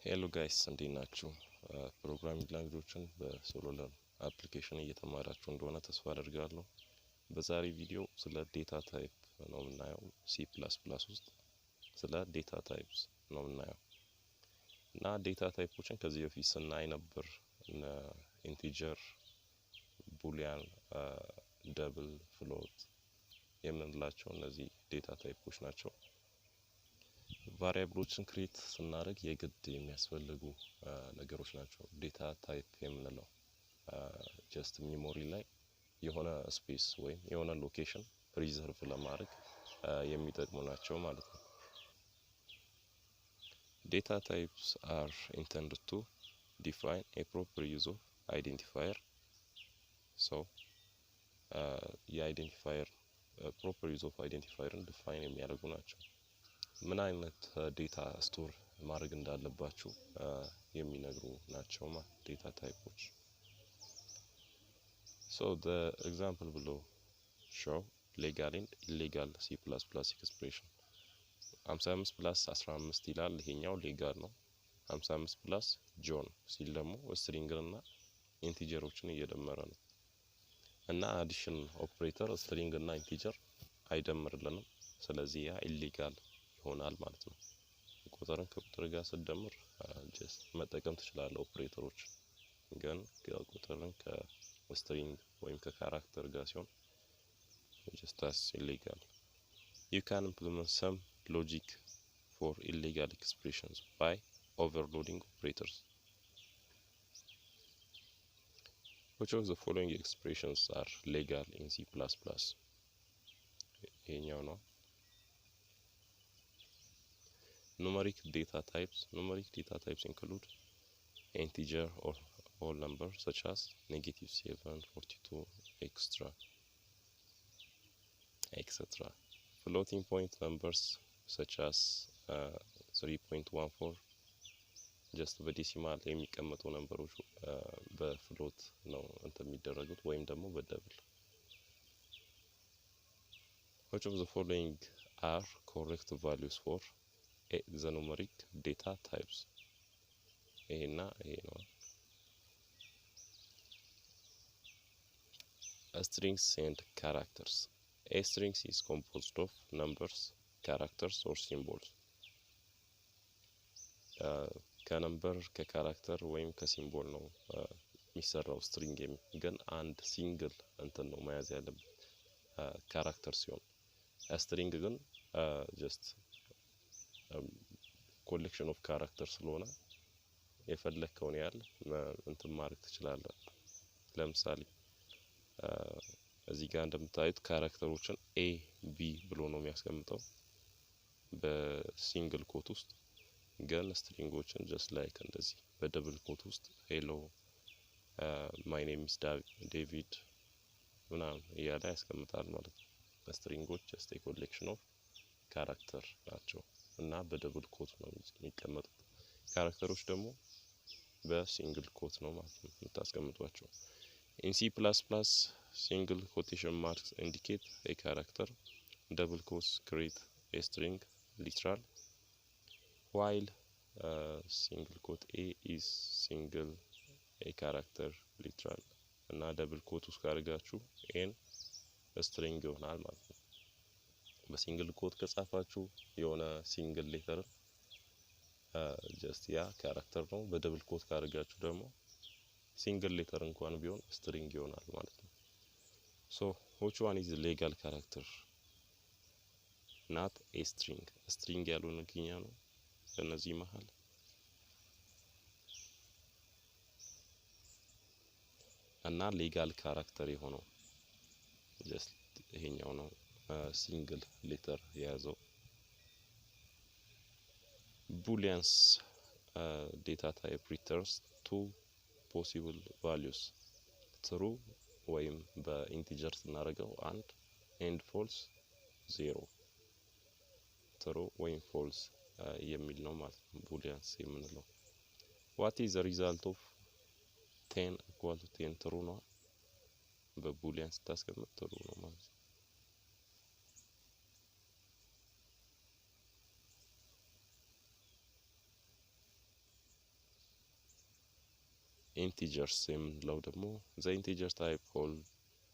ሄሎ ጋይስ እንዴት ናችሁ? ፕሮግራሚንግ ላንጉጆችን በሶሎለር አፕሊኬሽን እየተማራችሁ እንደሆነ ተስፋ አደርጋለሁ። በዛሬ ቪዲዮ ስለ ዴታ ታይፕ ነው የምናየው። C++ ውስጥ ስለ ዴታ ታይፕስ ነው የምናየው እና ዴታ ታይፖችን ከዚህ በፊት ስናይ ነበር። ኢንቲጀር፣ ቡሊያን፣ ደብል፣ ፍሎት የምንላቸው እነዚህ ዴታ ታይፖች ናቸው። ቫሪያብሎችን ክሬት ስናደርግ የግድ የሚያስፈልጉ ነገሮች ናቸው። ዴታ ታይፕ የምንለው ጀስት ሚሞሪ ላይ የሆነ ስፔስ ወይም የሆነ ሎኬሽን ሪዘርቭ ለማድረግ የሚጠቅሙ ናቸው ማለት ነው። ዴታ ታይፕስ አር ኢንተንድድ ቱ ዲፋይን ኤ ፕሮፐር ዩዝ ኦፍ አይዴንቲፋየር። ሶ የአይዴንቲፋየር ፕሮፐር ዩዝ ኦፍ አይዴንቲፋየርን ዲፋይን የሚያደርጉ ናቸው። ምን አይነት ዴታ ስቶር ማድረግ እንዳለባችሁ የሚነግሩ ናቸው ዴታ ታይፖች። So the example below show legal and illegal C++ expression 55 plus 15 ይላል። ይሄኛው ሌጋል ነው። 55 plus ጆን ሲል ደግሞ ስትሪንግ እና ኢንቲጀሮችን እየደመረ ነው እና አዲሽን ኦፕሬተር ስትሪንግ እና ኢንቲጀር አይደምርልንም። ስለዚህ ያ ኢሌጋል ይሆናል ማለት ነው። ቁጥርን ከቁጥር ጋር ስደምር ጀስት መጠቀም ትችላለህ ኦፕሬተሮች፣ ግን ቁጥርን ከስትሪንግ ወይም ከካራክተር ጋር ሲሆን just as illegal. You can implement some logic for illegal expressions by overloading operators. Which of the following expressions are legal in C++? ይሄኛው ነው። Numeric data types. Numeric data types include integer or whole numbers such as -7, 42, etc. Floating point numbers such as 3.14 just በዴሲማል የሚቀመጡ ነምበሮች በፍሎት ነው እንትን የሚደረጉት ወይም ደግሞ በደብል። Which of the following are correct values for the numeric data types? ይሄና ይሄ ነው። Strings and characters. A string is composed of numbers, characters or symbols. ከነምበር ከካራክተር ወይም ከሲምቦል ነው የሚሰራው ስትሪንግ። ግን አንድ ሲንግል እንትን ነው መያዝ ያለብን ካራክተር ሲሆን፣ ስትሪንግ ግን ጀስት ኮሌክሽን ኦፍ ካራክተር ስለሆነ የፈለከውን ያህል እንትን ማድረግ ትችላለህ። ለምሳሌ እዚህ ጋር እንደምታዩት ካራክተሮችን ኤ ቢ ብሎ ነው የሚያስቀምጠው በሲንግል ኮት ውስጥ፣ ግን ስትሪንጎችን ጀስት ላይክ እንደዚህ በደብል ኮት ውስጥ ሄሎ ማይ ኔም ኢዝ ዴቪድ ምናምን እያለ ያስቀምጣል ማለት ነው። ስትሪንጎች ጀስት ኤ ኮሌክሽን ኦፍ ካራክተር ናቸው እና በደብል ኮት ነው የሚቀመጡት። ካራክተሮች ደግሞ በሲንግል ኮት ነው ማለት ነው የምታስቀምጧቸው። In C++, single quotation marks indicate a character, double quotes create a string, literal, while single quote A is single a character, literal, እና double quote ውስጥ ካደረጋችሁ ኤን ስትሪንግ ይሆናል ማለት ነው። በሲንግል ኮት ከጻፋችሁ የሆነ ሲንግል ሌተር ጀስት ያ ካራክተር ነው። በደብል ኮት ካደረጋችሁ ደግሞ ሲንግል ሌተር እንኳን ቢሆን ስትሪንግ ይሆናል ማለት ነው። So which one is the legal character? Not a string. string ያልሆነ ግኛ ነው ከነዚህ መሃል። እና ሌጋል ካራክተር የሆነው ጀስት ይሄኛው ነው ሲንግል ሌተር የያዘው። Booleans data type returns two possible values, true ወይም በኢንቲጀር ስናደርገው 1 and false 0፣ true ወይም false የሚል ነው ማለት ነው ቡሊያንስ የምንለው። what is the result of 10 equal to 10? true ነው። በቡሊያንስ ታስቀምጥ true ነው ማለት ነው። integers የምንለው ደግሞ the integer type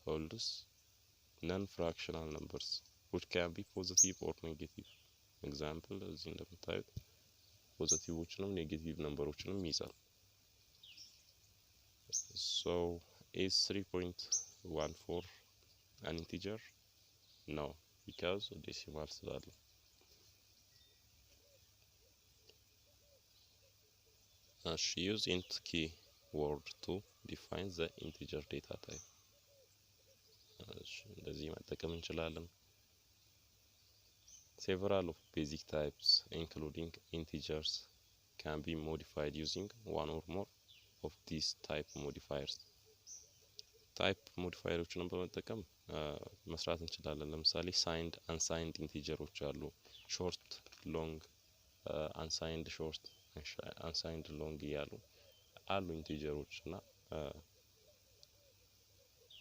holds non-fractional numbers which can be positive or negative. example እዚህ እንደምታዩት ፖዚቲቮችንም ኔጌቲቭ ነምበሮችንም ይይዛል። so is 3.14 an integer? no, because decimal ስላለ። use int keyword to define the integer data type. እንደዚህ መጠቀም እንችላለን። several of basic types including integers can be modified using one or more of these type modifiers. type modifierዎችን በመጠቀም መስራት እንችላለን። ለምሳሌ signed unsigned ኢንቲጀሮች አሉ። short long unsigned short unsigned long ያሉ አሉ ኢንቲጀሮች እና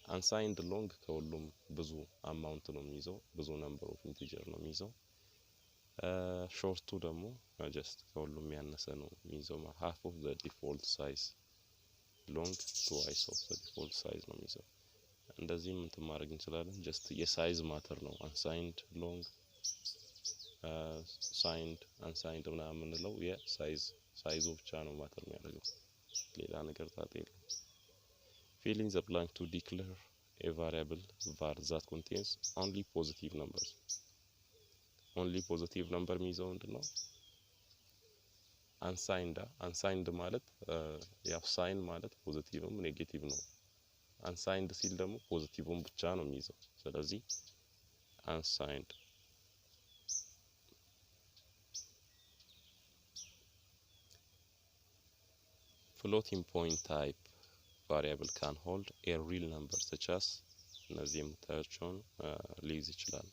unsigned long ከሁሉም ብዙ አማውንት ነው የሚይዘው፣ ብዙ ነምበር ኦፍ ኢንቲጀር ነው የሚይዘው። ሾርቱ ደግሞ just ከሁሉም ያነሰ ነው የሚይዘው፣ half of the default size። long twice of the default size ነው የሚይዘው። እንደዚህም እንትን ማድረግ እንችላለን። just የሳይዝ ማተር ነው unsigned long signed unsigned ምናምን የምንለው የሳይዙ ብቻ ነው ማተር የሚያደርገው፣ ሌላ ነገር ታጣ የለም። fill in the blank to declare a variable var that contains only positive numbers. only positive number የሚይዘው ምንድነው? unsigned ማለት ያው ሳይን ማለት ፖዚቲቭም ኔጌቲቭ ነው። unsigned ሲል ደግሞ ፖዚቲቭም ብቻ ነው የሚይዘው። ስለዚህ unsigned floating point type variable can hold a real number such as እነዚህ የምታያቸውን ሊይዝ ይችላል።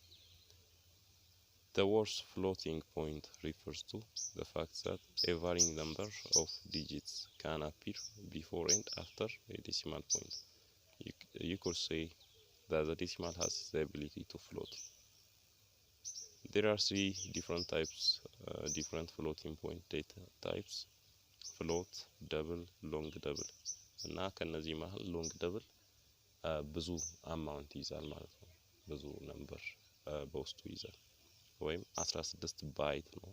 The word floating point refers to the fact that a varying number of digits can appear before and after a decimal point. You could say that the decimal has the ability to float. There are three different types, different floating point data types: float, double, long double. እና ከነዚህ መሃል ሎንግ ደብል ብዙ አማውንት ይዛል ማለት ነው። ብዙ ነምበር በውስጡ ይዛል፣ ወይም 16 ባይት ነው።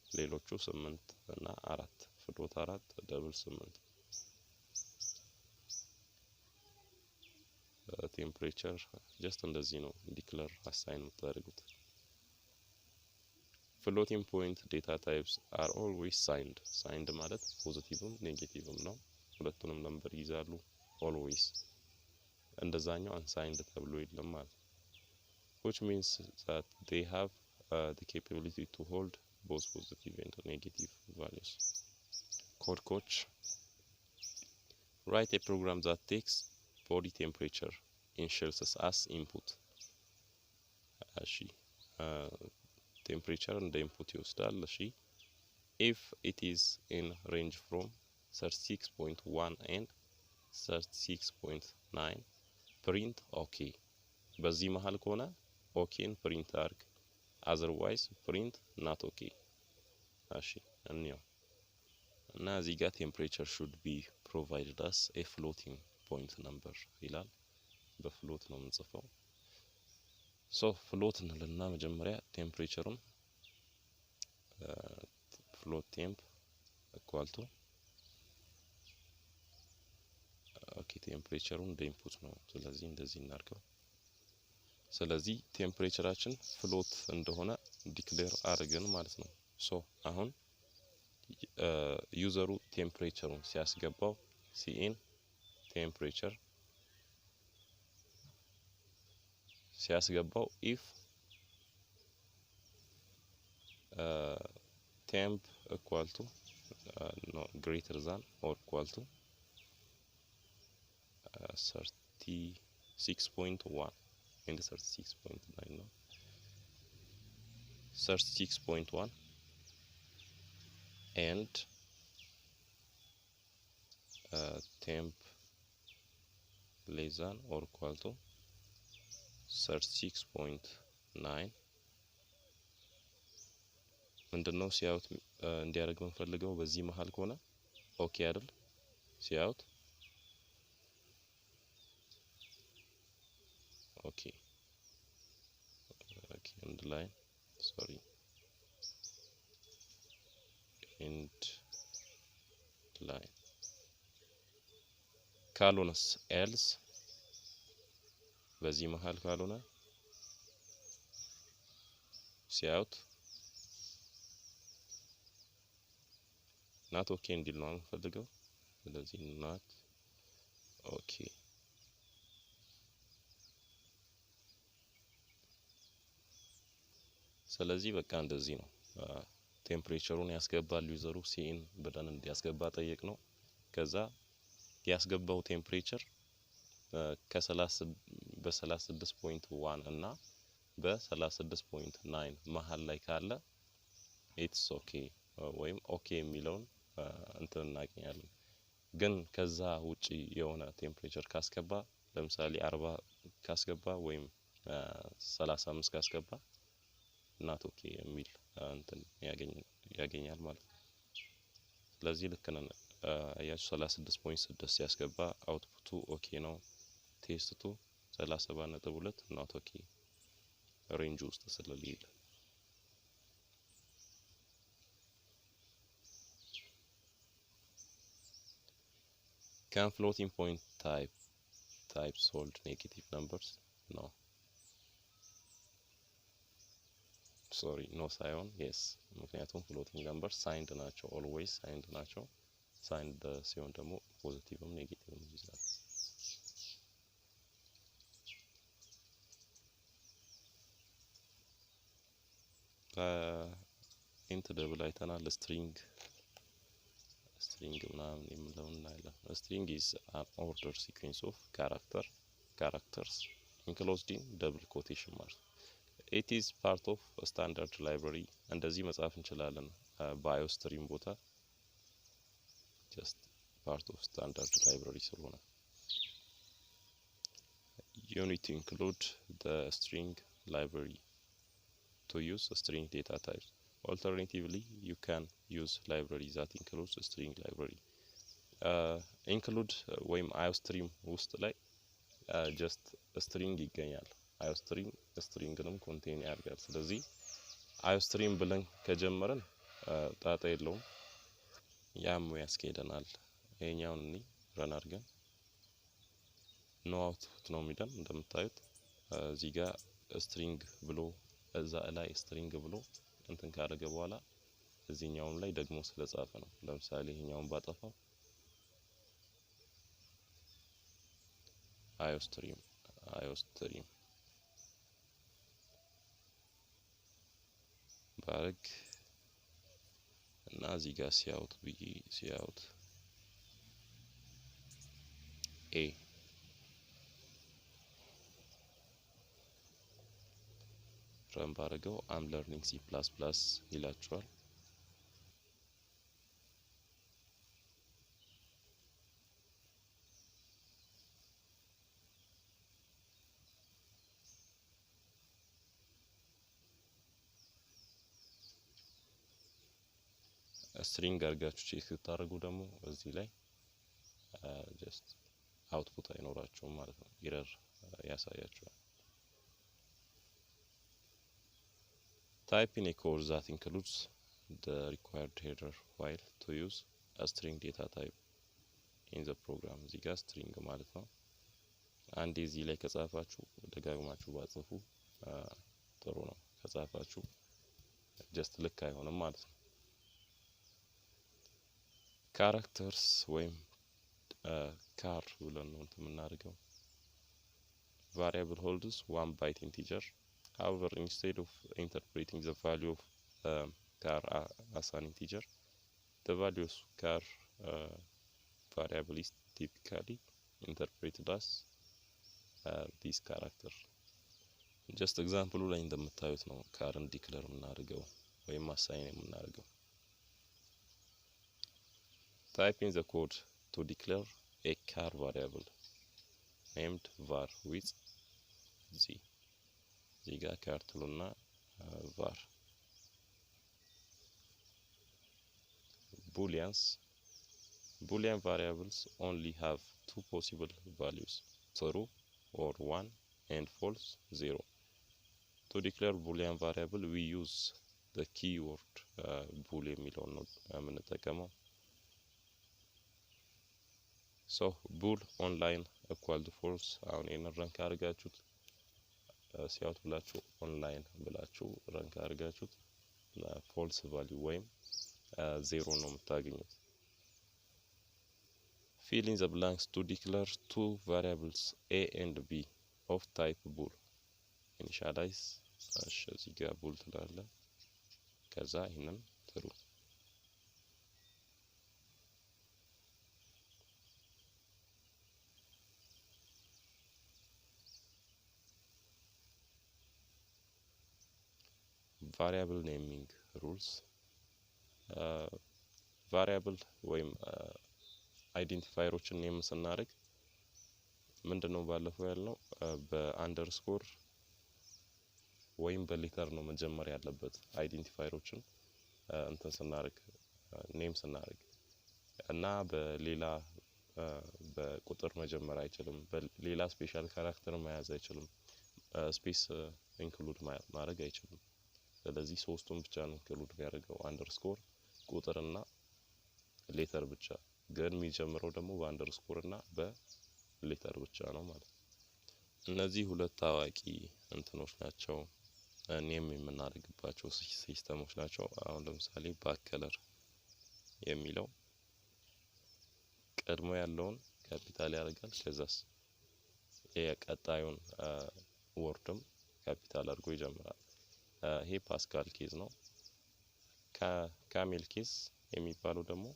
ሌሎቹ 8 እና 4 ፍሎት 4 ደብል 8። ቴምፕሬቸር ጀስት እንደዚህ ነው ዲክለር አሳይን የምታደርጉት። floating point data types are always signed ማለት ፖዚቲቭም ኔጌቲቭም ነው፣ ሁለቱንም ነምበር ይዛሉ always። እንደዛኛው unsigned ተብሎ የለም ማለት ነው። which means that they have the capability to hold both positive and negative values. code coach: write a program that takes body temperature in Celsius as input. እሺ temperature እንደ input ይወስዳል። እሺ if it is in range from 36.1 and 36.9 print okay. በዚህ መሃል ከሆነ ኦኬን ፕሪንት አድርግ፣ otherwise print not okay። እሺ እንየው እና እዚህ ጋር temperature should be provided as a floating point number ይላል። በፍሎት ነው የምንጽፈው። so float እንልና መጀመሪያ ቴምፕሬቸሩን float temp equal to ኦኬ ቴምፕሬቸሩን እንደ ኢንፑት ነው። ስለዚህ እንደዚህ እናድርገው። ስለዚህ ቴምፕሬቸራችን ፍሎት እንደሆነ ዲክሌር አድርገን ማለት ነው። ሶ አሁን ዩዘሩ ቴምፕሬቸሩን ሲያስገባው ሲኢን ቴምፕሬቸር ሲያስገባው if temp equal to no greater than or equal to 36.1 and 36.9 ነው 36.1 and temp less than or equal to 36.9 ምንድነው ሲያውት እንዲያደርግ የምንፈልገው በዚህ መሃል ከሆነ ኦኬ አይደል see out. Okay, okay, end line, sorry, end line. ካልሆነስ else በዚህ መሃል ካልሆነ see out not okay እንዲል ነው የምፈልገው። ስለዚህ not okay ስለዚህ በቃ እንደዚህ ነው። ቴምፕሬቸሩን ያስገባል ዩዘሩ ሲኢን ብለን እንዲያስገባ ጠየቅ ነው። ከዛ ያስገባው ቴምፕሬቸር በ36.1 እና በ36.9 መሃል ላይ ካለ ኢትስ ኦኬ ወይም ኦኬ የሚለውን እንትን እናገኛለን። ግን ከዛ ውጪ የሆነ ቴምፕሬቸር ካስገባ ለምሳሌ 40 ካስገባ ወይም 35 ካስገባ ናት ኦኬ የሚል እንትን ያገኛል ማለት ነው። ስለዚህ ልክ ነን። አያችሁ 36.6 ሲያስገባ አውትፑቱ ኦኬ ነው። ቴስቱ 37.2 ናት ኦኬ ሬንጅ ውስጥ ስለሌለ can floating point types hold negative numbers? No. Sorry, no ሳይሆን yes። ምክንያቱም floating numbers signed ናቸው፣ always signed ናቸው። signed ሲሆን ደግሞ ፖዚቲቭም ኔጌቲቭም ይይዛል። ኢንት ደብል አይተናል። ስትሪንግ ምናምን የምለውን እናያለን። string is an order sequence of characters enclosed in double quotation marks. It is part of a standard library. እንደዚህ መጻፍ እንችላለን ባዮስትሪም ቦታ just part of standard library ስለሆነ you need to include the string library to use a string data types. Alternatively, you can use library that includes a string library. Include ወይም iostream ውስጥ ላይ just string ይገኛል። iostream stringንም ኮንቴን ያደርጋል። ስለዚህ iostream ብለን ከጀመረን ጣጣ የለውም፣ ያም ያስኬደናል። ይሄኛውን እኔ ረን አድርገን ኖ አውትፑት ነው የሚለን። እንደምታዩት እዚህ ጋር string ብሎ እዛ ላይ string ብሎ እንትን ካደረገ በኋላ እዚህኛውም ላይ ደግሞ ስለጻፈ ነው። ለምሳሌ ይሄኛውን ባጠፋው iostream ባረግ እና እዚህ ጋር ሲያውት ብዬ ሲያውት ኤ ረን ባረገው አም ለርኒንግ ሲ ፕላስ ፕላስ ይላችኋል። ስትሪንግ አድርጋችሁ ቼክ ስታደርጉ ደግሞ እዚህ ላይ ጀስት አውትፑት አይኖራቸውም ማለት ነው፣ ኤረር ያሳያቸዋል። Type in a code that includes the required header file to use a string data type in the program. እዚህ ጋር string ማለት ነው። አንዴ እዚህ ላይ ከጻፋችሁ ደጋግማችሁ ባጽፉ ጥሩ ነው። ከጻፋችሁ ጀስት ልክ አይሆንም ማለት ነው። characters ወይም char ብለን ነው የምናደርገው። variable holds one byte integer. However, instead of interpreting the value of char as an integer, the value of char variable is typically interpreted as this character. Just example ላይ እንደምታዩት ነው ካርን ዲክለር የምናደርገው ወይም አሳይን የምናደርገው። Type in the code to declare a char variable named var with z. እዚህ ጋር char ትሉና var booleans Boolean variables only have two possible values, true or 1 and false 0. To declare Boolean variable we use the keyword bool የሚለውን ነው የምንጠቀመው። So bool online equal to false አሁን ይሄንን ረን ካደረጋችሁት ሲያውት ብላችሁ ኦንላይን ብላችሁ ረን ካደረጋችሁት ፎልስ ቫልዩ ወይም 0 ነው የምታገኙት። Fill in the blanks to declare two variables a and b of type bool. Initialize እዚህ ጋር bool ትላለ ከዛ ይሄንን ትሩ variable naming rules variable ወይም አይዴንቲፋየሮችን ኔም ስናደርግ ምንድነው ባለፈው ያልነው በአንደርስኮር ወይም በሌተር ነው መጀመሪያ ያለበት አይዴንቲፋየሮችን እንትን ስናደርግ ኔም ስናደርግ እና በሌላ በቁጥር መጀመር አይችልም በሌላ ስፔሻል ካራክተር መያዝ አይችልም ስፔስ ኢንክሉድ ማድረግ አይችልም ስለዚህ ሶስቱን ብቻ ነው ኢንክሉድ የሚያደርገው አንደርስኮር ቁጥርና ሌተር ብቻ ግን የሚጀምረው ደግሞ በአንደርስኮር እና በሌተር ብቻ ነው ማለት ነው እነዚህ ሁለት ታዋቂ እንትኖች ናቸው ኔም የምናደርግባቸው ሲስተሞች ናቸው አሁን ለምሳሌ ባክ ከለር የሚለው ቀድሞ ያለውን ካፒታል ያደርጋል ከዛስ የቀጣዩን ወርድም ካፒታል አድርጎ ይጀምራል ይሄ ፓስካል ኬዝ ነው ካሜል ኬዝ የሚባለው ደግሞ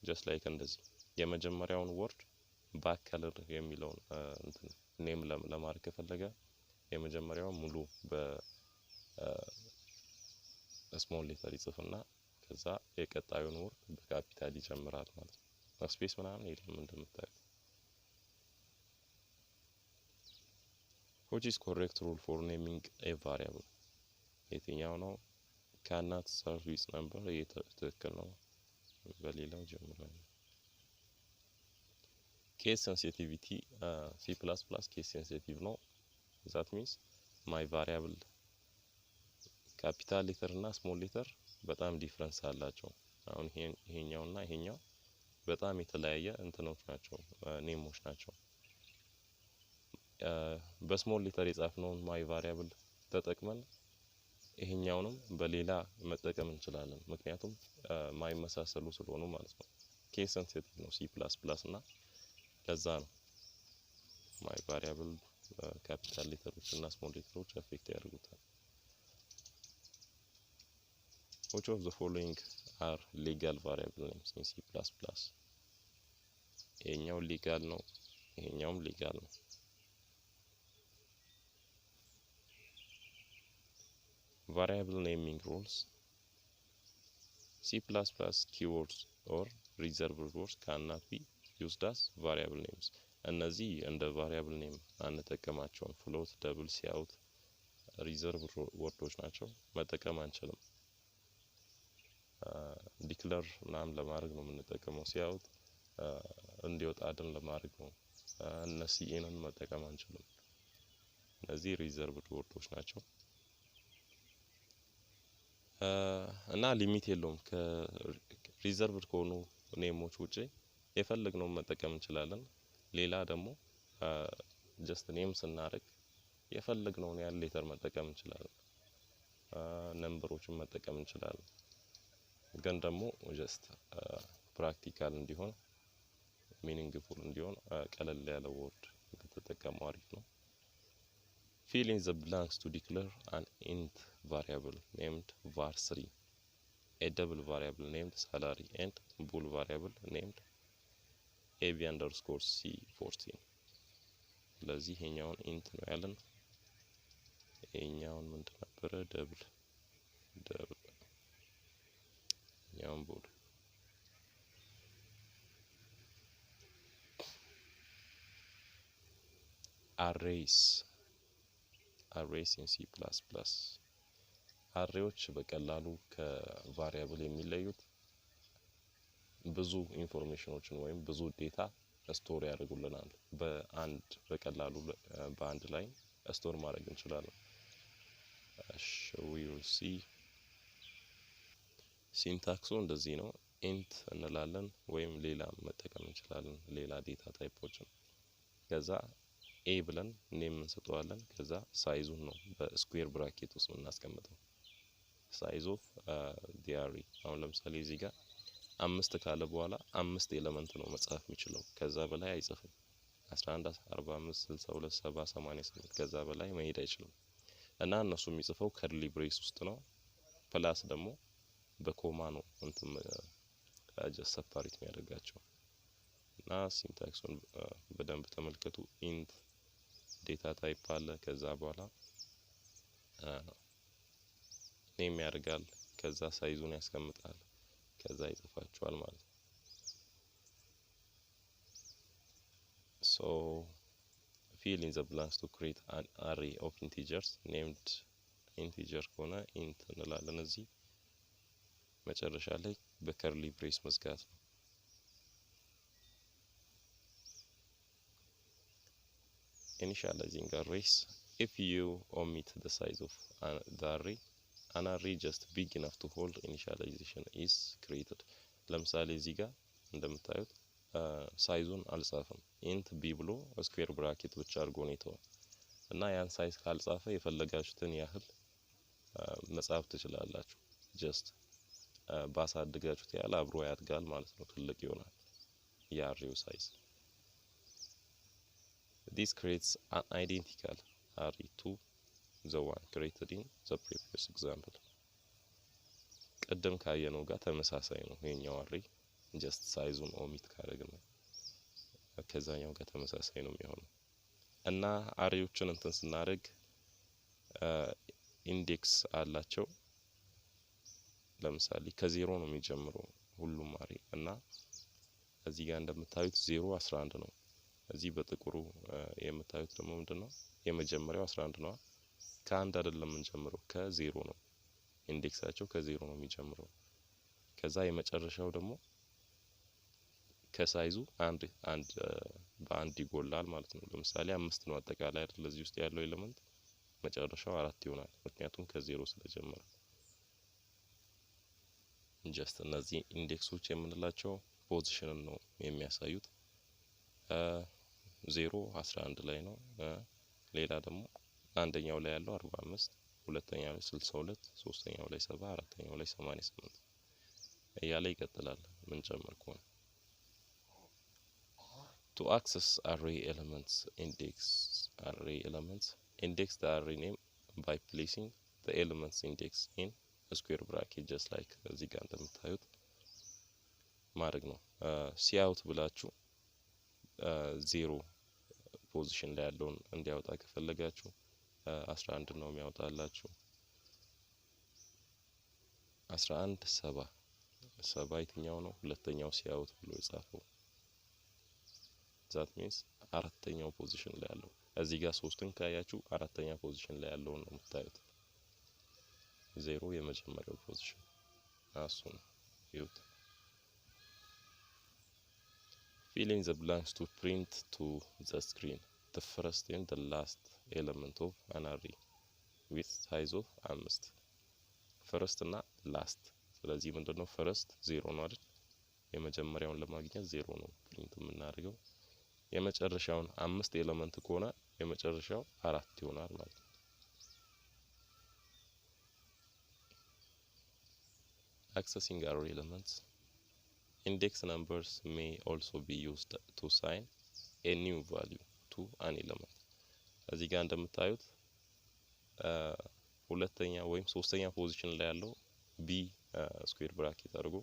just like እንደዚህ የመጀመሪያውን ወርድ ባክ ከለር የሚለውን እንትን ኔም ለማድረግ ከፈለገ የመጀመሪያው ሙሉ በስሞል ሌተር ይጽፍና ከዛ የቀጣዩን ወርድ በካፒታል ይጀምራል ማለት ነው ስፔስ ምናምን የለም እንደምታዩት which is correct rule for naming a variable የትኛው ነው cannot start with number ትክክል ነው በሌላው ጀምራለሁ case sensitivity C++ case sensitive ነው that means my variable capital letter እና small letter በጣም ዲፈረንስ አላቸው አሁን ይሄኛውና ይሄኛው በጣም የተለያየ እንትኖች ናቸው ኔሞች ናቸው በስሞል ሌተር የጻፍነው my variable ተጠቅመን ይሄኛውንም በሌላ መጠቀም እንችላለን ምክንያቱም ማይመሳሰሉ ስለሆኑ ማለት ነው ኬስ ሴንሲቲቭ ነው C++ እና ለዛ ነው my variable capital ሌተሮች እና small ሌተሮች አፌክት ያደርጉታል which of the following are legal variable names in C++ ይሄኛው ሌጋል ነው ይሄኛውም ሌጋል ነው variable naming rules C++ keywords or reserved words cannot be used as variable names እነዚህ እንደ variable name አንጠቀማቸውም float double cout reserved words ናቸው መጠቀም አንችልም declare ምናምን ለማድረግ ነው የምንጠቀመው cout እንዲወጣልን ለማድረግ ነው እነዚህን መጠቀም አንችልም እነዚህ reserved words ናቸው እና ሊሚት የለውም ከሪዘርቭድ ከሆኑ ኔሞች ውጪ የፈለግነው መጠቀም እንችላለን ሌላ ደግሞ ጀስት ኔም ስናደርግ የፈለግነውን ያለ ሌተር መጠቀም እንችላለን ነምበሮችን መጠቀም እንችላለን ግን ደግሞ ጀስት ፕራክቲካል እንዲሆን ሚኒንግፉል እንዲሆን ቀለል ያለ ወርድ ከተጠቀሙ አሪፍ ነው fill in the blanks to declare an int variable named var3 a double variable named salary and bool variable named ab_c14 ስለዚህ ይሄኛውን int ነው ያለን ይሄኛውን ምንድን ነበር double ይሄኛውን bool arrays in C++ አሬዎች በቀላሉ ከቫሪያብል የሚለዩት ብዙ ኢንፎርሜሽኖችን ወይም ብዙ ዴታ ስቶር ያደርጉልናል። በቀላሉ በአንድ ላይ ስቶር ማድረግ እንችላለን። we will see ሲንታክሱ እንደዚህ ነው። ኢንት እንላለን ወይም ሌላ መጠቀም እንችላለን፣ ሌላ ዴታ ታይፖችን። ከዛ ኤ ብለን ኔም እንሰጠዋለን። ከዛ ሳይዙን ነው በስኩዌር ብራኬት ውስጥ እናስቀምጠው። ሳይዝ ኦፍ ዲአሪ አሁን ለምሳሌ እዚህ ጋር 5 ካለ በኋላ 5 ኤሌመንት ነው መጻፍ የሚችለው፣ ከዛ በላይ አይጽፍም። 11 45 62 70 88 ከዛ በላይ መሄድ አይችልም። እና እነሱ የሚጽፈው ከርሊ ብሬስ ውስጥ ነው። ፕላስ ደግሞ በኮማ ነው እንትን ጀስት ሰፓሬት የሚያደርጋቸው። እና ሲንታክሱን በደንብ ተመልከቱ። ኢንት ዴታ ታይፕ አለ። ከዛ በኋላ ኔም ያደርጋል። ከዛ ሳይዙን ያስቀምጣል። ከዛ ይጽፋቸዋል ማለት ነው። so fill in the blanks to create an array of integers named integer ከሆነ int እንላለን። እዚህ መጨረሻ ላይ በከርሊ ብሬስ መዝጋት ነው። initializing arrays if you omit the size of the array an array just big enough to hold initialization is created። ለምሳሌ እዚህ ጋር እንደምታዩት ሳይዙን አልጻፈም። ኢንት ቢ ብሎ ስኩዌር ብራኬት ብቻ አድርጎ ነው የተወው። እና ያን ሳይዝ ካልጻፈ የፈለጋችሁትን ያህል መጻፍ ትችላላችሁ። ጀስት ባሳድጋችሁት ያህል አብሮ ያድጋል ማለት ነው፣ ትልቅ ይሆናል የአሬው ሳይዝ። this creates an identical array to the one created in the previous example። ቀደም ካየነው ጋር ተመሳሳይ ነው ይሄኛው አሬ፣ ጀስት ሳይዙን ኦሚት ካደረግን ከዛኛው ጋር ተመሳሳይ ነው የሚሆነው። እና አሬዎችን እንትን ስናደርግ ኢንዴክስ አላቸው። ለምሳሌ ከዜሮ ነው የሚጀምረው ሁሉም አሬ እና እዚህ ጋር እንደምታዩት 0 11 ነው። እዚህ በጥቁሩ የምታዩት ደግሞ ምንድነው የመጀመሪያው 11 ነው። ከአንድ አይደለም የምንጀምረው ከዜሮ ነው። ኢንዴክሳቸው ከዜሮ ነው የሚጀምረው። ከዛ የመጨረሻው ደግሞ ከሳይዙ በአንድ ይጎላል ማለት ነው። ለምሳሌ 5 ነው አጠቃላይ አይደል እዚህ ውስጥ ያለው ኤሌመንት፣ መጨረሻው 4 ይሆናል ምክንያቱም ከዜሮ ስለጀመረ። ጀስት እነዚህ ኢንዴክሶች የምንላቸው ፖዚሽንን ነው የሚያሳዩት። 0 11 ላይ ነው። ሌላ ደግሞ አንደኛው ላይ ያለው 45፣ ሁለተኛው ላይ 62፣ ሶስተኛው ላይ 70፣ አራተኛው ላይ 88 እያለ ይቀጥላል ምን ጨምር ከሆነ። to access array elements index the array name by placing the elements index in a square bracket just like እዚህ ጋር እንደምታዩት ማድረግ ነው። ሲያውት ብላችሁ 0 ፖዚሽን ላይ ያለውን እንዲያወጣ ከፈለጋችሁ 11 ነው የሚያወጣላችሁ። 11 70 የትኛው ነው? ሁለተኛው ሲያውት ብሎ የጻፈው that means አራተኛው ፖዚሽን ላይ ያለው። እዚህ ጋር 3ን ካያችሁ አራተኛ ፖዚሽን ላይ ያለው ነው የምታዩት። 0 የመጀመሪያው ፖዚሽን እሱ ነው ይሁት። fill in the blanks to print to the screen the first and the last element of an array with size of 5 first እና last። ስለዚህ ምንድነው first 0 ነው አይደል? የመጀመሪያውን ለማግኘት 0 ነው ፕሪንት የምናደርገው። የመጨረሻውን 5 ኤሌመንት ከሆነ የመጨረሻው 4 ይሆናል ማለት ነው። accessing array elements index numbers may also be used to assign a new value to an element። እዚህ ጋር እንደምታዩት ሁለተኛ ወይም ሶስተኛ ፖዚሽን ላይ ያለው ቢ ስኩዌር ብራኬት አድርጎ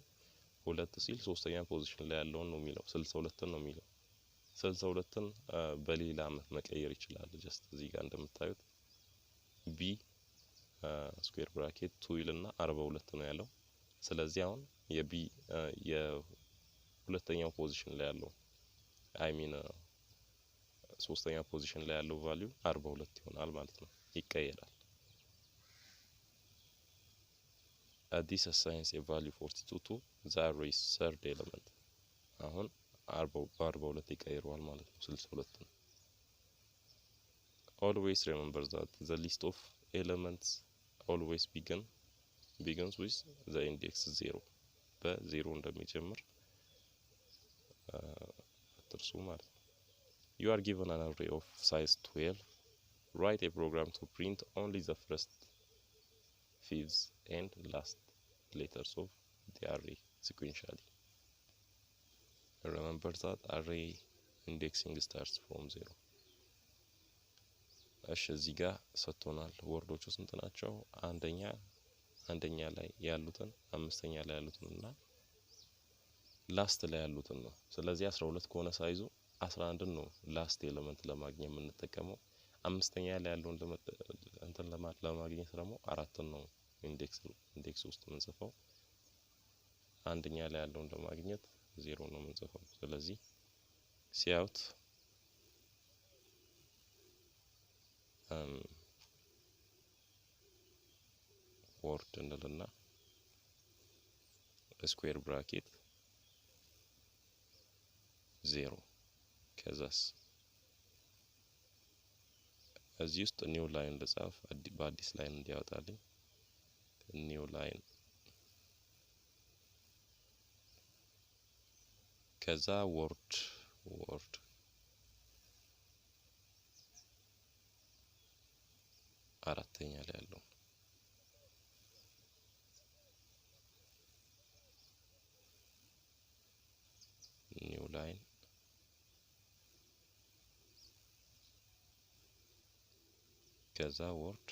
2 ሲል ሶስተኛ ፖዚሽን ላይ ያለው ነው የሚለው 62 ነው የሚለው። 62ን በሌላ መቀየር ይችላል። ጀስት እዚህ ጋር እንደምታዩት ቢ ስኩዌር ብራኬት 2 ይልና 42 ነው ያለው። ስለዚህ አሁን የቢ የሁለተኛው ፖዚሽን ላይ ያለው ሶስተኛ ፖዚሽን ላይ ያለው ቫልዩ 42 ይሆናል ማለት ነው፣ ይቀየራል። this assigns a value 42 to the array's third element አሁን 42 ይቀይረዋል ማለት ነው 62 ነው። Always remember that the list of elements always begins with the index 0 በ0 እንደሚጀምር አትርሱ ማለት ነው። You are given an array of size 12. Write a program to print only the first, fifth and last letters of the array sequentially. Remember that array indexing starts from 0. እሺ እዚህ ጋር ሰጥቶናል። ወርዶቹ ስንት ናቸው? አንደኛ ላይ ያሉትን፣ አምስተኛ ላይ ያሉትን እና ላስት ላይ ያሉትን ነው። ስለዚህ 12 ከሆነ ሳይዙ 11 ነው ላስት ኤሌመንት ለማግኘት የምንጠቀመው። አምስተኛ ላይ ያለውን ለማግኘት ደግሞ 4 ነው ኢንዴክስ ውስጥ የምንጽፈው። አንደኛ ላይ ያለውን ለማግኘት 0 ነው የምንጽፈው። ስለዚህ ሲያውት ወርድ እንልና ስኩዌር ብራኬት 0 ከዛስ እዚህ ውስጥ ኒው ላይን ልጻፍ በአዲስ ላይን እንዲያወጣልኝ ኒው ላይን ከዛ ወርድ አራተኛ ላይ ያለው ኒው ላይን ከዛ ወርድ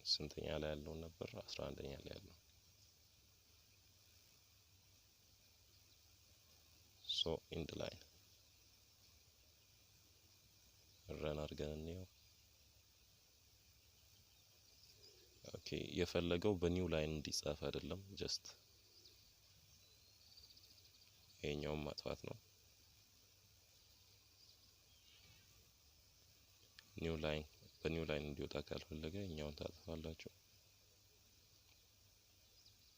ስንተኛ ላይ ያለው ነበር? 11ኛ ላይ ያለው። ሶ ኢንድ ላይን ረን አድርገን እንየው። ኦኬ የፈለገው በኒው ላይን እንዲጻፍ አይደለም፣ ጀስት ይሄኛውን ማጥፋት ነው። በኒው ላይን እንዲወጣ ካልፈለገ እኛውን ታጥፋላችሁ።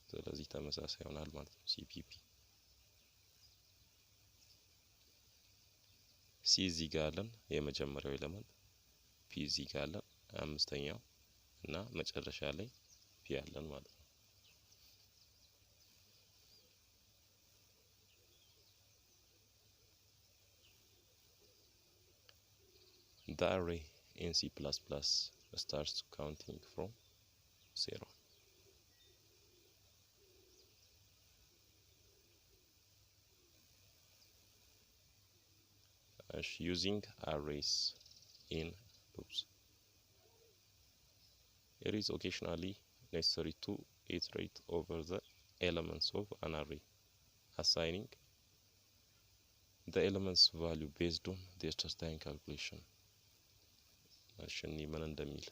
ስለዚህ ተመሳሳይ ይሆናል ማለት ነው። ሲፒፒ ሲ እዚህ ጋር አለን የመጀመሪያው ኤሌመንት፣ ፒ እዚህ ጋር አለን አምስተኛው እና መጨረሻ ላይ ፒ አለን ማለት ነው። The array in C++ starts counting from 0. Using arrays in loops. It is occasionally necessary to iterate over the elements of an array, assigning the elements value based on their time calculation. ምን እንደሚል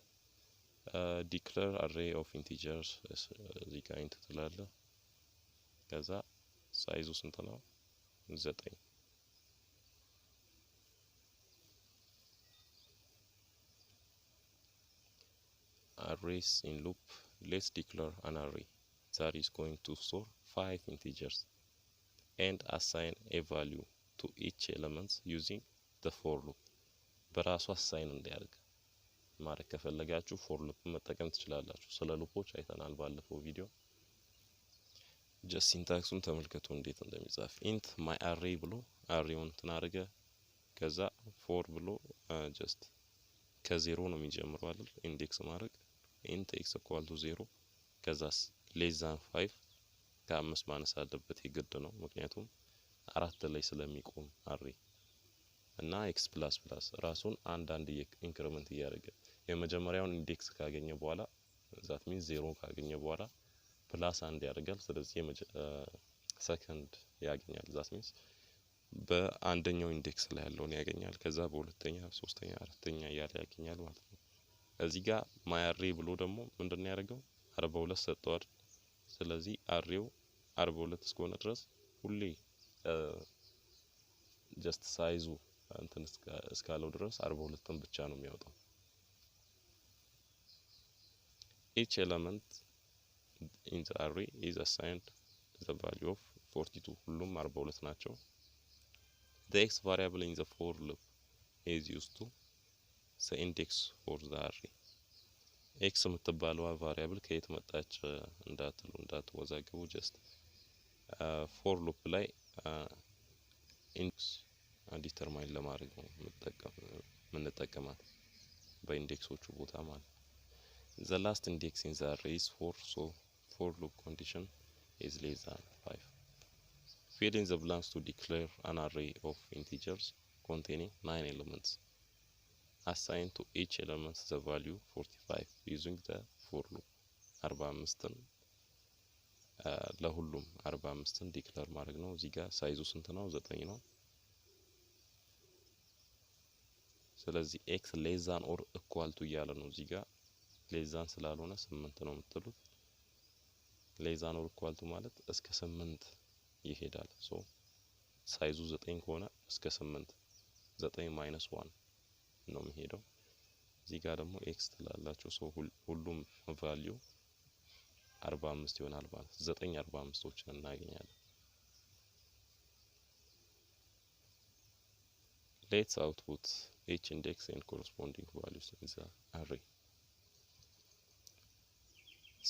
declare array of integers እዚህ ጋር ኢንት ትላለህ። ከዛ ሳይዙ ስንት ነው? 9 arrays in loop. Let's declare an array that is going to store 5 integers and assign a value to each element using the for loop. በራሱ አሳይን እንዲያደርግ ማድረግ ከፈለጋችሁ ፎር ሉፕ መጠቀም ትችላላችሁ። ስለ ሉፖች አይተናል ባለፈው ቪዲዮ። ጀስት ሲንታክሱን ተመልከቱ እንዴት እንደሚጻፍ። ኢንት ማይ አሬይ ብሎ አሬውን ተናረገ። ከዛ ፎር ብሎ ጀስት ከዜሮ ነው የሚጀምረው አይደል? ኢንዴክስ ማድረግ ኢንት ኤክስ ኢኳል ቱ 0 ከዛስ ሌስ ዛን 5 ከ5 ማነስ አለበት የግድ ነው፣ ምክንያቱም 4 ላይ ስለሚቆም አሬይ እና ኤክስ ፕላስ ራሱን አንድ ኢንክሪመንት እያደረገ የመጀመሪያውን ኢንዴክስ ካገኘ በኋላ ዛት ሚንስ 0 ካገኘ በኋላ ፕላስ 1 ያደርጋል። ስለዚህ ሰከንድ ያገኛል። ዛት ሚንስ በአንደኛው ኢንዴክስ ላይ ያለውን ያገኛል። ከዛ በሁለተኛ፣ ሶስተኛ፣ አራተኛ እያለ ያገኛል ማለት ነው። እዚህ ጋር ማይ አሬይ ብሎ ደግሞ ምንድነው ያደርገው? 42 ሰጠዋል። ስለዚህ አሬው 42 እስከሆነ ድረስ ሁሌ ጀስት ሳይዙ እንትን እስካለው ድረስ 42ን ብቻ ነው የሚያወጣው። each element in the array is assigned the value of 42 ሁሉም 42 ናቸው። the x variable in the for loop is used to the index for the array x የምትባለዋ ቫሪያብል ከየት መጣች እንዳትወዛገቡ just for loop ላይ index ዲተርማይን ለማድረግ ነው የምንጠቀማት በኢንዴክሶቹ ቦታ ማለት the last index in the array is 4 so for loop condition is less than 5 fill in the blanks to declare an array of integers containing 9 elements assign to each element the value 45 using the for loop 45ን ለሁሉም 45ን ዲክሌር ማድረግ ነው እዚህ ጋር ሳይዙ ስንት ነው 9 ነው ስለዚህ x less than or equal to እያለ ነው እዚህ ጋር less than ስላልሆነ 8 ነው የምትሉት less than or equal to ማለት እስከ 8 ይሄዳል ሶ ሳይዙ 9 ከሆነ እስከ 8 9 minus 1 ነው የሚሄደው እዚህ ጋር ደግሞ x ትላላችሁ ሶ ሁሉም ቫልዩ 45 ይሆናል ማለት 9 45ዎችን እናገኛለን let's output each index and corresponding values in the array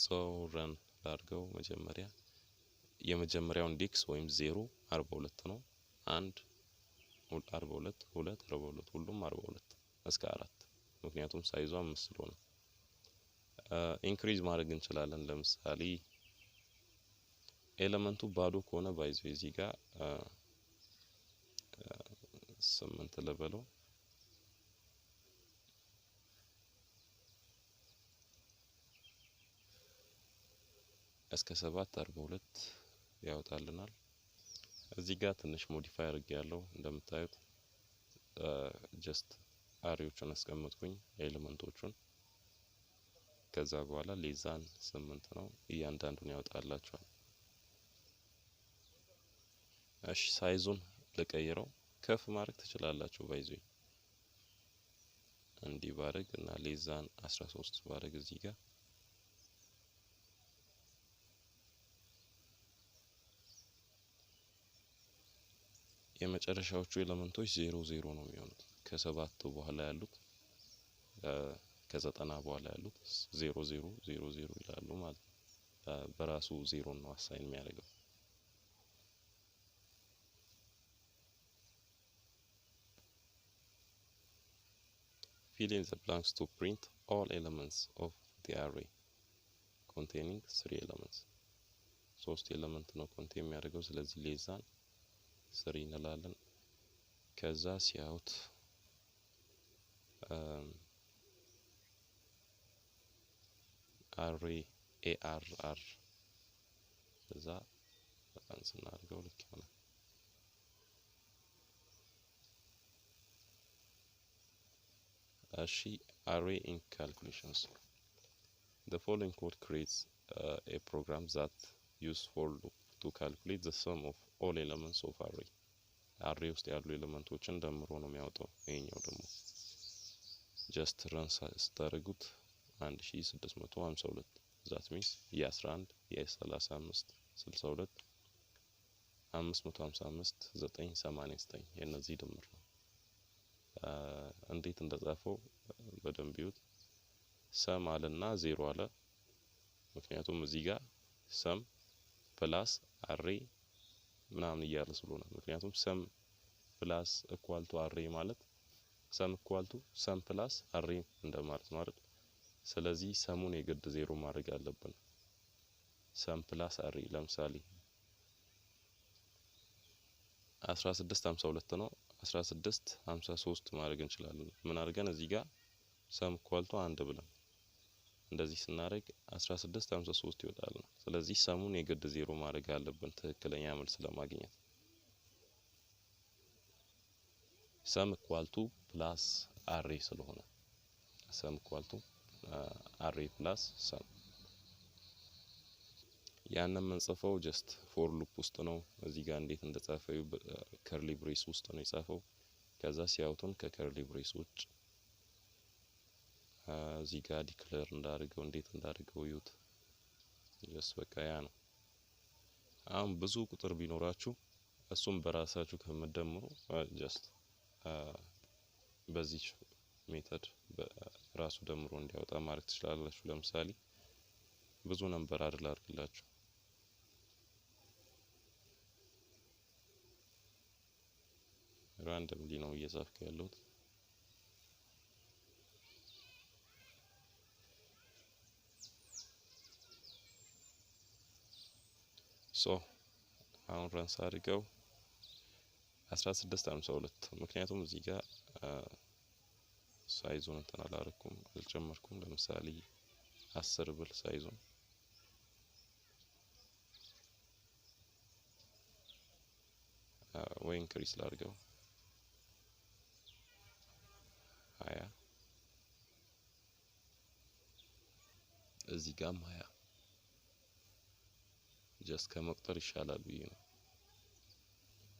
so run ላድርገው መጀመሪያ የመጀመሪያው ኢንዴክስ ወይም 0 42 ነው 1 42 2 42 ሁሉም 42 እስከ 4 ምክንያቱም ሳይዙ 5 ስለሆነ ኢንክሪዝ ማድረግ እንችላለን ለምሳሌ ኤሌመንቱ ባዶ ከሆነ ባይዞ እዚህ ጋር 8 ለበለው እስከ 7 42 ያወጣልናል እዚህ ጋር ትንሽ ሞዲፋይ አድርጌያለሁ እንደምታዩት ጀስት አሬዎችን አስቀምጥኩኝ ኤሌመንቶቹን ከዛ በኋላ ሌዛን 8 ነው እያንዳንዱን ያወጣላችኋል እሺ ሳይዙን ለቀይረው ከፍ ማድረግ ትችላላችሁ ባይዙ እንዲ ባረግ እና ሌዛን 13 ባረግ እዚህ ጋር የመጨረሻዎቹ ኤሌመንቶች 0 0 ነው የሚሆኑት ከ7 በኋላ ያሉት ከ9 በኋላ ያሉት 0 0 0 0 ይላሉ ማለት በራሱ 0 ነው አሳይን የሚያደርገው fill in the blanks to print all elements of the array containing 3 elements 3 ኤሌመንት ነው ኮንቴን የሚያደርገው ስለዚህ ሌዛን 3 እንላለን ከዛ ሲያውት array arr ከዛ ባላንስ እናድርገው ልክ ይሆናል እሺ array in calculations the following code creates a program that use for loop to calculate the sum of all elements of array array ውስጥ ያሉ ኤሌመንቶችን ደምሮ ነው የሚያወጣው ይሄኛው ደግሞ just run ስታደርጉት 1652 that means የ11 የ35 62 555 989 የነዚህ ድምር ነው እንዴት እንደጻፈው በደንብ ይዩት ሰም አለና 0 አለ ምክንያቱም እዚህ ጋር ሰም ፕላስ አሬ ምናምን እያለ ስለሆነ ምክንያቱም ሰም ፕላስ ኢኳል ቱ አሬ ማለት ሰም ኢኳል ቱ ሰም ፕላስ አሬ እንደማለት ነው አይደል ስለዚህ ሰሙን የግድ 0 ማድረግ አለብን ሰም ፕላስ አሬ ለምሳሌ 1652 ነው 1653 ማድረግ እንችላለን ምን አድርገን እዚህ ጋር ሰም ኢኳል ቱ 1 ብለን እንደዚህ ስናደርግ 1653 ይወጣል ስለዚህ ሰሙን የግድ 0 ማድረግ አለብን ትክክለኛ መልስ ለማግኘት ሰም ኢኳል ቱ ፕላስ አሬ ስለሆነ ሰም ኢኳል ቱ አሬ ፕላስ ሰም ያንን መንጽፈው ጀስት ፎር ሉፕ ውስጥ ነው እዚህ ጋር እንዴት እንደጻፈው ከርሊ ብሬስ ውስጥ ነው የጻፈው ከዛ ሲያውቱን ከከርሊ ብሬስ ውጭ እዚህ ጋር ዲክሌር እንዳደረገው እንዴት እንዳደረገው ይዩት ጀስት በቃ ያ ነው። አሁን ብዙ ቁጥር ቢኖራችሁ እሱም በራሳችሁ ከመደምሩ ጀስት በዚህ ሜተድ በራሱ ደምሮ እንዲያወጣ ማድረግ ትችላላችሁ። ለምሳሌ ብዙ ነምበር አይደል አድርግላችሁ ራንደምሊ ነው እየጻፍኩ ያለሁት። አሁን ራንስ አድርገው 1652 ምክንያቱም እዚህ ጋር ሳይዙን እንትን አልጨመርኩም። ለምሳሌ 10 ብል ሳይዙን ወይ ኢንክሪስ ላድርገው 20 እዚህ ጋርም 20 ጀስት ከመቁጠር ይሻላል ብዬ ነው።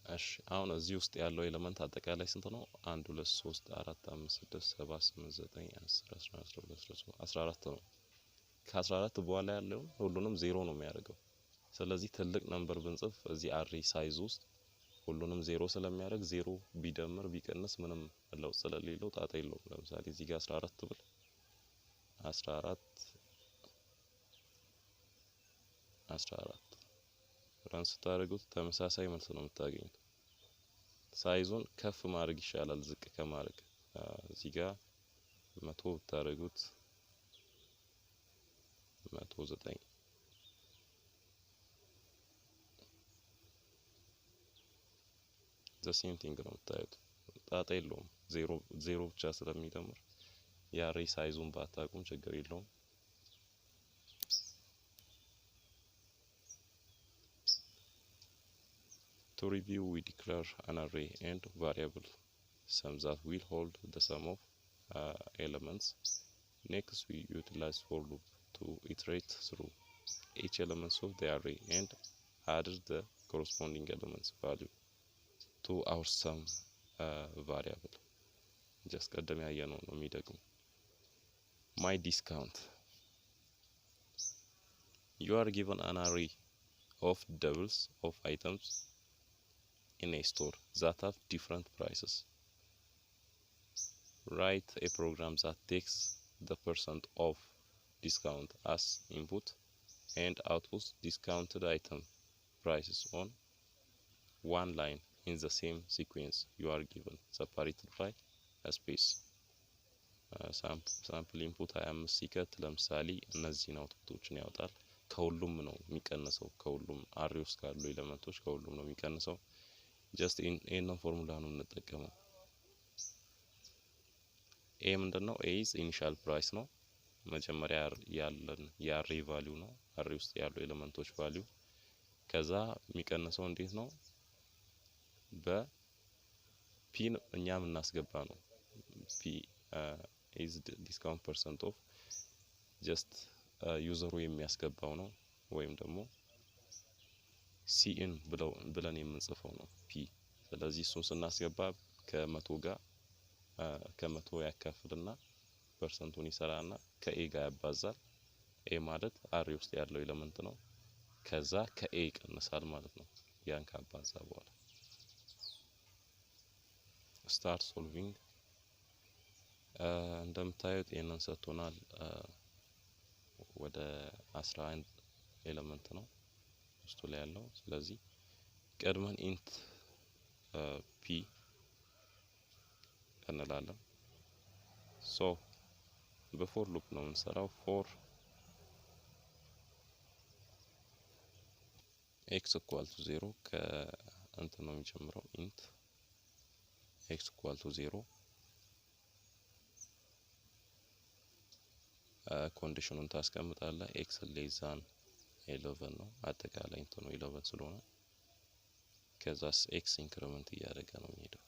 እሺ አሁን እዚህ ውስጥ ያለው ኤሌመንት አጠቃላይ ስንት ነው? 1 2 3 4 5 6 7 8 9 10 11 12 14 ነው። ከ14 በኋላ ያለው ሁሉንም ዜሮ ነው የሚያደርገው። ስለዚህ ትልቅ ነምበር ብንጽፍ እዚህ አሬ ሳይዝ ውስጥ ሁሉንም ዜሮ ስለሚያደርግ ዜሮ ቢደምር ቢቀንስ ምንም ለውጥ ስለሌለው ጣጣ የለውም። ለምሳሌ እዚህ ጋር 14 ብል 14 ራንስ ታደርጉት ተመሳሳይ መልስ ነው የምታገኙት። ሳይዙን ከፍ ማድረግ ይሻላል ዝቅ ከማድረግ። እዚህ ጋር 100 ብታደርጉት 109 the same thing ነው የምታዩት። ጣጣ የለውም ዜሮ ብቻ ስለሚደምር የአሬ ሳይዙን ባታቁም ችግር የለውም። To review, we declare an array and variable sum that will hold the sum of elements. Next, we utilize for loop to iterate through each element of the array and add the corresponding elements value to our sum variable. Just ቀደም ያየነው ነው የሚደግመው። My discount. You are given an array of doubles of items in a store that have different prices. Write a program that takes the percent off discount as input and outputs discounted item prices on one line in the same sequence you are given, separated by a space. ሳምፕል ኢንፑት 25 ሲከት ለምሳሌ እነዚህን አውትፑቶችን ያወጣል። ከሁሉም ነው የሚቀንሰው። ከሁሉም አሬ ውስጥ ካሉ ኤሌመንቶች ከሁሉም ነው የሚቀንሰው። ጀስት ይሄንን ፎርሙላ ነው የምንጠቀመው። ኤ ምንድነው? ኤ ኢዝ ኢኒሻል ፕራይስ ነው። መጀመሪያ ያለን የአሬ ቫልዩ ነው። አሬ ውስጥ ያሉ ኤሌመንቶች ቫልዩ። ከዛ የሚቀንሰው እንዴት ነው? በፒ እኛ የምናስገባ ነው። ፒ ኢዝ ዲስካውንት ፐርሰንት ኦፍ ጀስት ዩዘሩ የሚያስገባው ነው። ወይም ደግሞ ሲኢን ብለን የምንጽፈው ነው ፒ። ስለዚህ እሱን ስናስገባ ከመቶ ያካፍልና ፐርሰንቱን ይሰራና ከኤ ጋር ያባዛል። ኤ ማለት አሬ ውስጥ ያለው ኤሌመንት ነው። ከዛ ከኤ ይቀንሳል ማለት ነው ያን ካባዛ በኋላ። ስታርት ሶልቪንግ እንደምታዩት ይሄንን ሰጥቶናል። ወደ 11 ኤሌመንት ነው ውስጡ ላይ ያለው። ስለዚህ ቀድመን ኢንት ፒ እንላለን። ሶ በፎር ሉፕ ነው የምንሰራው። ፎር ኤክስ ኢኳል ቱ 0 ከእንትን ነው የሚጀምረው። ኢንት ኤክስ ኢኳል ቱ 0 ኮንዲሽኑን ታስቀምጣለህ። ኤክስ ሌዛን 11 ነው አጠቃላይ እንትኑ 11 ስለሆነ ከዛስ ኤክስ ኢንክሪመንት እያደረገ ነው የሚሄደው።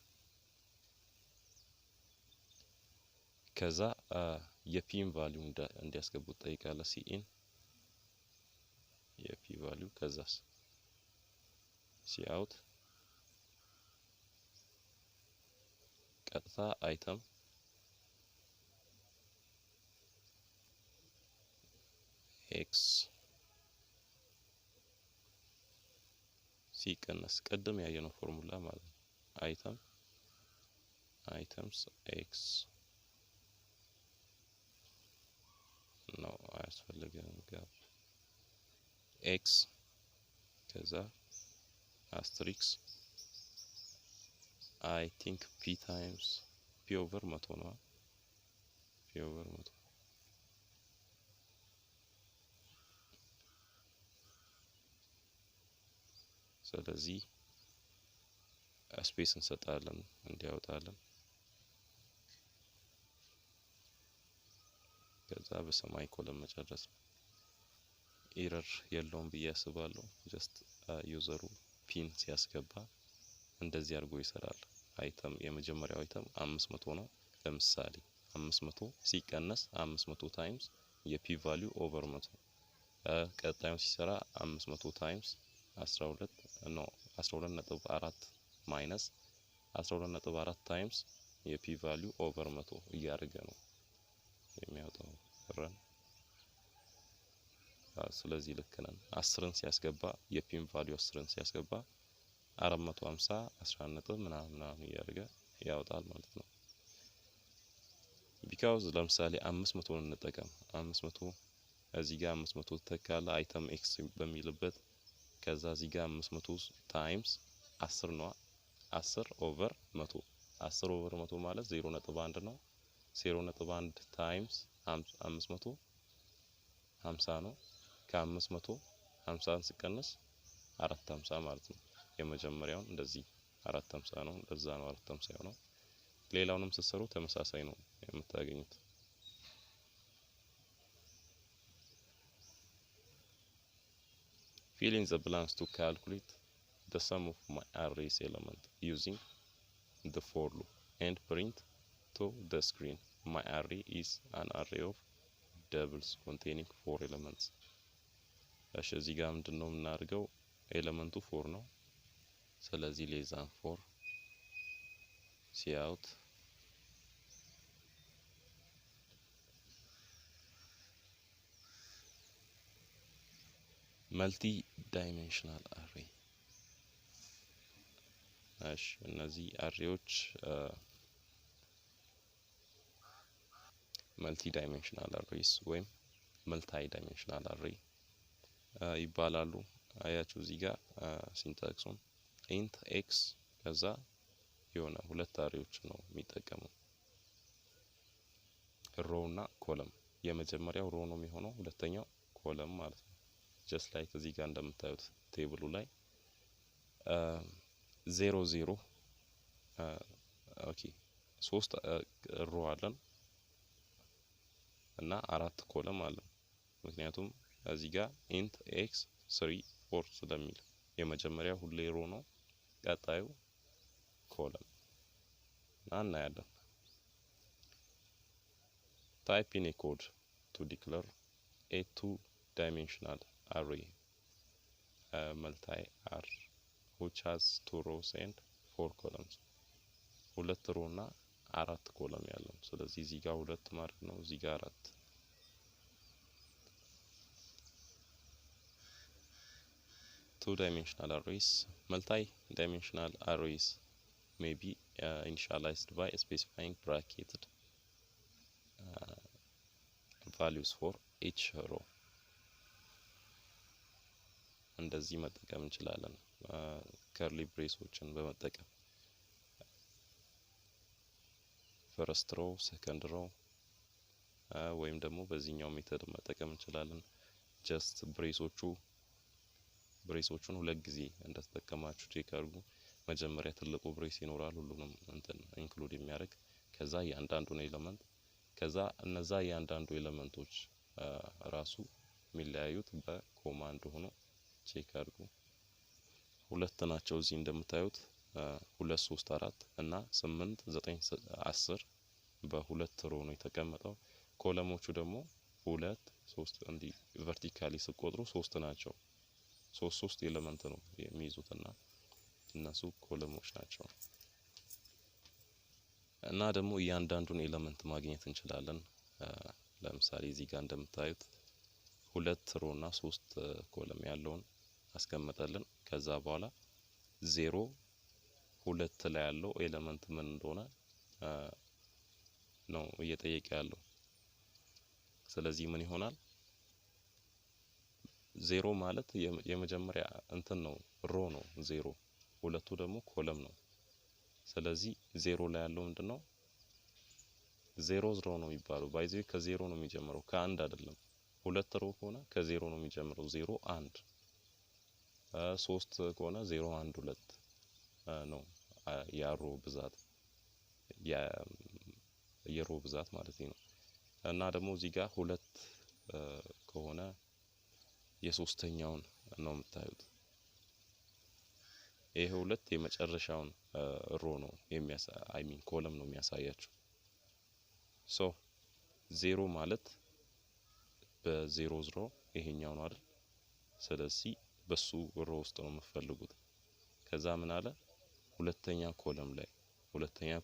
ከዛ የፒን ቫልዩ እንዲያስገቡት ጠይቃለህ። ሲኢን የፒ ቫልዩ ከዛስ ሲ አውት ቀጥታ አይተም ኤክስ ሲቀነስ ቅድም ያየነው ፎርሙላ ማለት ነው። አይተምስ ኤክስ ነው አያስፈልግም ጋፕ ኤክስ ከዛ አስትሪክስ I think p times p over 100 ነው p over 100 ስለዚህ ስፔስ እንሰጣለን እንዲያወጣለን ከዛ በሰማይ ኮለም መጨረስ ኤረር የለውም ብዬ አስባለሁ። ጀስት ዩዘሩ ፒን ሲያስገባ እንደዚህ አድርጎ ይሰራል። አይተም የመጀመሪያው አይተም 500 ነው። ለምሳሌ 500 ሲቀነስ 500 ታይምስ የፒ ቫልዩ ኦቨር 100 ቀጣዩ ሲሰራ 500 ታይምስ 12.4 ማይነስ 12.4 ታይምስ የፒ ቫልዩ ኦቨር 100 እያደረገ ነው የሚያወጣው ረን። ስለዚህ ልክ ነን። 10ን ሲያስገባ የፒን ቫልዩ 10ን ሲያስገባ 450 11 ነጥብ ምናምን እያደረገ ያወጣል ማለት ነው። ቢካውዝ ለምሳሌ 500ን እንጠቀም 500 እዚህ ጋር 500 ተካለ አይተም ኤክስ በሚልበት ከዛ እዚህ ጋር 500 ታይምስ 10 ነው 10 ኦቨር 100 10 ኦቨር 100 ማለት 0.1 ነው 0.1 ታይምስ 500 50 ነው ከ500 50ን ሲቀነስ 450 ማለት ነው። የመጀመሪያውን እንደዚህ 450 ነው ለዛ ነው 450 ነው። ሌላውንም ስትሰሩ ተመሳሳይ ነው የምታገኙት። Fill in the blanks to calculate the sum of my array's element using the for loop and print to the screen. My array is an array of doubles containing 4 elements. እሺ እዚህ ጋር ምንድነው የምናደርገው? ኤሌመንቱ 4 ነው። ስለዚህ less than 4 cout multi-dimensional array እሺ እነዚህ አሬዎች multi-dimensional arrays ወይም multi-dimensional array ይባላሉ። አያችሁ እዚህ ጋር ሲንታክሱን int x ከዛ የሆነ ሁለት አሬዎች ነው የሚጠቀመው ሮ እና ኮለም። የመጀመሪያው ሮ ነው የሚሆነው ሁለተኛው ኮለም ማለት ነው። just like እዚህ ጋር እንደምታዩት ቴብሉ ላይ 0 0 ኦኬ 3 ሮ አለን እና 4 ኮለም አለን። ምክንያቱም እዚህ ጋር int x 3 4 ስለሚል የመጀመሪያው ሁሌ ሮ ነው ቀጣዩ ኮለም እናያለን። type in a code to declare a two-dimensional array multi-r which has 2 rows and 4 columns ሁለት ሮ እና 4 ኮለም ያለው። ስለዚህ እዚህ ጋር 2 ማለት ነው እዚህ ጋር 4 two-dimensional arrays. Multi-dimensional arrays may be initialized by specifying bracketed values for each row. እንደዚህ መጠቀም እንችላለን ከርሊ ብሬሶችን በመጠቀም ፈርስት ሮ ሰከንድ ሮ ወይም ደግሞ በዚህኛው ሜተድ መጠቀም እንችላለን። ጀስት ብሬሶቹን ሁለት ጊዜ እንደተጠቀማችሁ ቼክ አድርጉ። መጀመሪያ ትልቁ ብሬስ ይኖራል ሁሉንም እንትን ኢንክሉድ የሚያደርግ ከዛ ያንዳንዱን ኤሌመንት ከዛ እነዛ ያንዳንዱ ኤሌመንቶች ራሱ የሚለያዩት በኮማንድ ሆኖ ቼክ አድርጉ። ሁለት ናቸው እዚህ እንደምታዩት 2 3 4 እና 8 9 10 በሁለት ሮ ነው የተቀመጠው። ኮለሞቹ ደግሞ 2 3 እንዲ ቨርቲካሊ ሲቆጥሩ 3 ናቸው። 3 ኤሌመንት ነው የሚይዙትና እነሱ ኮለሞች ናቸው። እና ደግሞ እያንዳንዱን ኤሌመንት ማግኘት እንችላለን። ለምሳሌ እዚህ ጋር እንደምታዩት 2 ሮ እና 3 ኮለም ያለውን አስቀምጠልን ከዛ በኋላ ዜሮ ሁለት ላይ ያለው ኤሌመንት ምን እንደሆነ ነው እየጠየቀ ያለው። ስለዚህ ምን ይሆናል? ዜሮ ማለት የመጀመሪያ እንትን ነው ሮ ነው ዜሮ፣ ሁለቱ ደግሞ ኮለም ነው። ስለዚህ ዜሮ ላይ ያለው ምንድነው? ዜሮ ነው የሚባለው። ባይዘይ ከዜሮ ነው የሚጀምረው ከአንድ አይደለም። ሁለት ሮ ከሆነ ከዜሮ ነው የሚጀምረው። ዜሮ አንድ፣ ሶስት ከሆነ ዜሮ አንድ ሁለት ነው ያሮ ብዛት የሮ ብዛት ማለት ነው። እና ደግሞ እዚህ ጋር ሁለት ከሆነ የሶስተኛውን ነው የምታዩት። ይሄ ሁለት የመጨረሻውን ሮ ነው ኮለም ነው የሚያሳያችሁ። ሶ ዜሮ ማለት በዜሮ ይሄኛው ነው አይደል? ስለዚህ በሱ ሮ ውስጥ ነው የምትፈልጉት። ከዛ ምን አለ? ሁለተኛ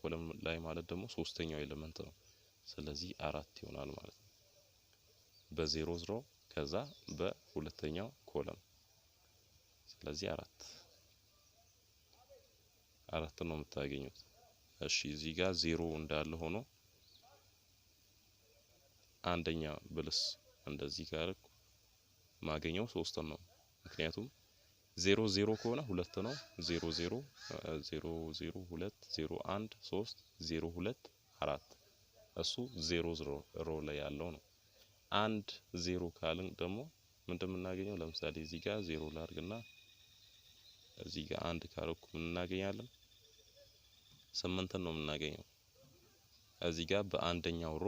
ኮለም ላይ ማለት ደግሞ ሶስተኛው ኤሌመንት ነው። ስለዚህ አራት ይሆናል ማለት ነው። በዜሮ ከዛ በሁለተኛው ኮለም። ስለዚህ አራት ነው የምታገኙት። እሺ እዚህ ጋር ዜሮ እንዳለ ሆኖ አንደኛ ብልስ እንደዚህ ካረኩ ማገኘው ሶስት ነው። ምክንያቱም ዜሮ ከሆነ ሁለት ነው። ዜሮ ሁለት 01 3 02 4 እሱ ዜሮ ሮ ላይ ያለው ነው። አንድ ዜሮ ካልን ደግሞ ምንድን የምናገኘው? ለምሳሌ እዚህ ጋር ዜሮ ላርግና እዚህ ጋር አንድ ካረኩ ምን እናገኛለን? 8 ነው የምናገኘው። እዚህ ጋር በአንደኛው ሮ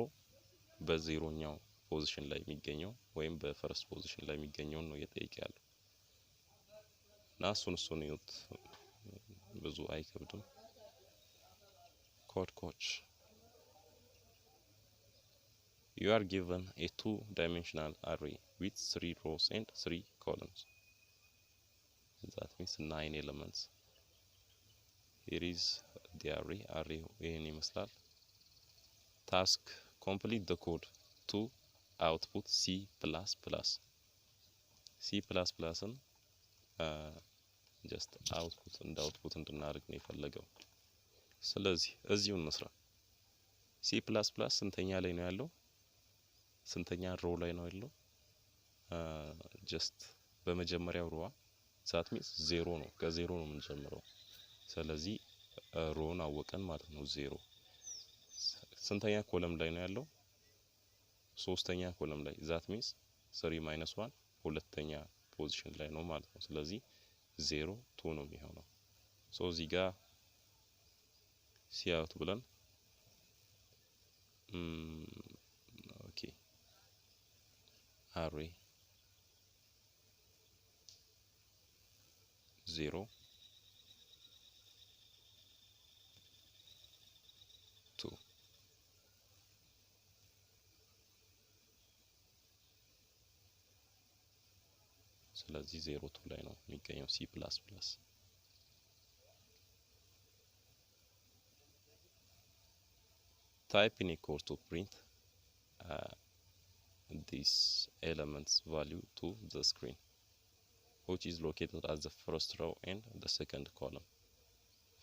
በዜሮኛው ፖዚሽን ላይ የሚገኘው ወይም በፈርስት ፖዚሽን ላይ የሚገኘው ነው እየጠየቀ ያለው። እና እሱን ይዩት፣ ብዙ አይከብድም። ኮች you are given a two-dimensional array with 3 rows and 3 columns. That means 9 elements. Here is the array ይሄን ይመስላል። ታስክ complete the code to output C++. C++ን just output እንድናደርግ ነው የፈለገው። ስለዚህ እዚሁ እንስራ። C++ ስንተኛ ላይ ነው ያለው? ስንተኛ ሮ ላይ ነው ያለው? ጀስት በመጀመሪያው ሮዋ ዛት ሚንስ ዜሮ ነው። ከዜሮ ነው የምንጀምረው። ስለዚህ ሮን አወቀን ማለት ነው። ዜሮ ስንተኛ ኮለም ላይ ነው ያለው? ሶስተኛ ኮለም ላይ ዛት ሚንስ 3 - 1 ሁለተኛ ፖዚሽን ላይ ነው ማለት ነው። ስለዚህ 0 2 ነው የሚሆነው። ሶ እዚህ ጋር ሲያውት ብለን ኦኬ array 0 2 ስለዚህ 0 2 ላይ ነው የሚገኘው C++። type in a code to print this element's value to the screen, which is located at the first row and the second column.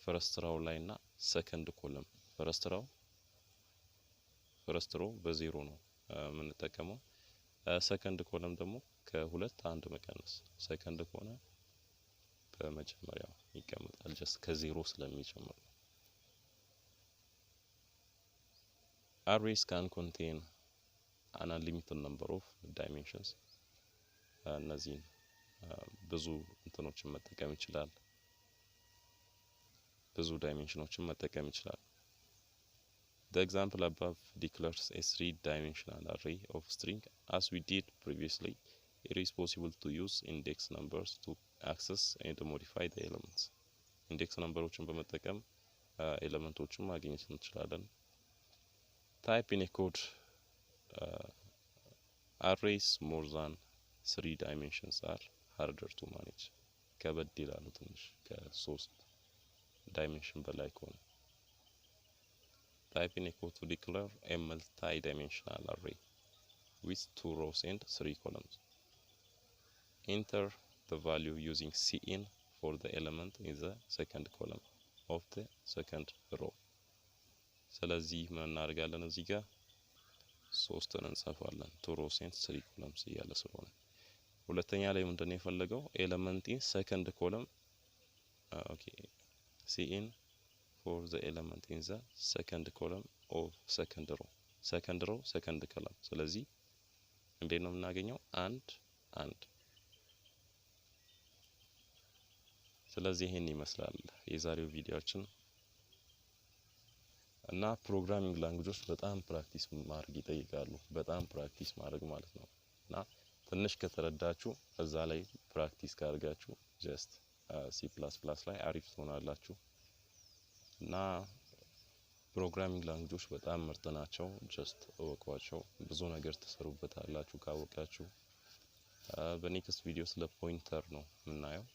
first row ላይ እና second column first row በዜሮ ነው የምንጠቀመው። second column ደግሞ ከሁለት አንድ መቀነስ። second ከሆነ በመጀመሪያው ይቀመጣል just ከዜሮ ስለሚጀምር። arrays can contain an unlimited number of dimensions. እነዚህን ብዙ እንትኖችን መጠቀም ይችላል። ብዙ ዳይሜንሽኖችን መጠቀም ይችላል። The example above declares a 3-dimensional array of string. As we did previously, it is possible to use index numbers to access and modify the elements. index numberዎችን በመጠቀም ኤሌመንቶችን ማግኘት እንችላለን። type in a code arrays more than 3 dimensions are harder to manage. ከበድ ይላሉ ትንሽ ከ3 ዳይሜንሽን በላይ ከሆነ። type in a code to declare a multi-dimensional array with 2 rows and 3 columns. Enter the value using cin for the element in the second column of the second row። ስለዚህ ምን እናደርጋለን እዚህ ጋር 3ን እንጽፋለን 2 rows and 3 columns እያለ ስለሆነ። ሁለተኛ ላይ ምንድነው የፈለገው element in second column cin for the element in the second column of second row second column። ስለዚህ እንዴት ነው የምናገኘው አንድ ስለዚህ ይሄን ይመስላል የዛሬው ቪዲዮአችን እና ፕሮግራሚንግ ላንጉጆች በጣም ፕራክቲስ ማድረግ ይጠይቃሉ። በጣም ፕራክቲስ ማድረግ ማለት ነው እና ትንሽ ከተረዳችሁ እዛ ላይ ፕራክቲስ ካደርጋችሁ ጀስት C++ ላይ አሪፍ ትሆናላችሁ። እና ፕሮግራሚንግ ላንጉጆች በጣም ምርጥ ናቸው። ጀስት እወቋቸው፣ ብዙ ነገር ትሰሩበታላችሁ ካወቃችሁ። በኔክስት ቪዲዮ ስለ ፖይንተር ነው የምናየው።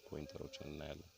ፖይንተሮችን እናያለን።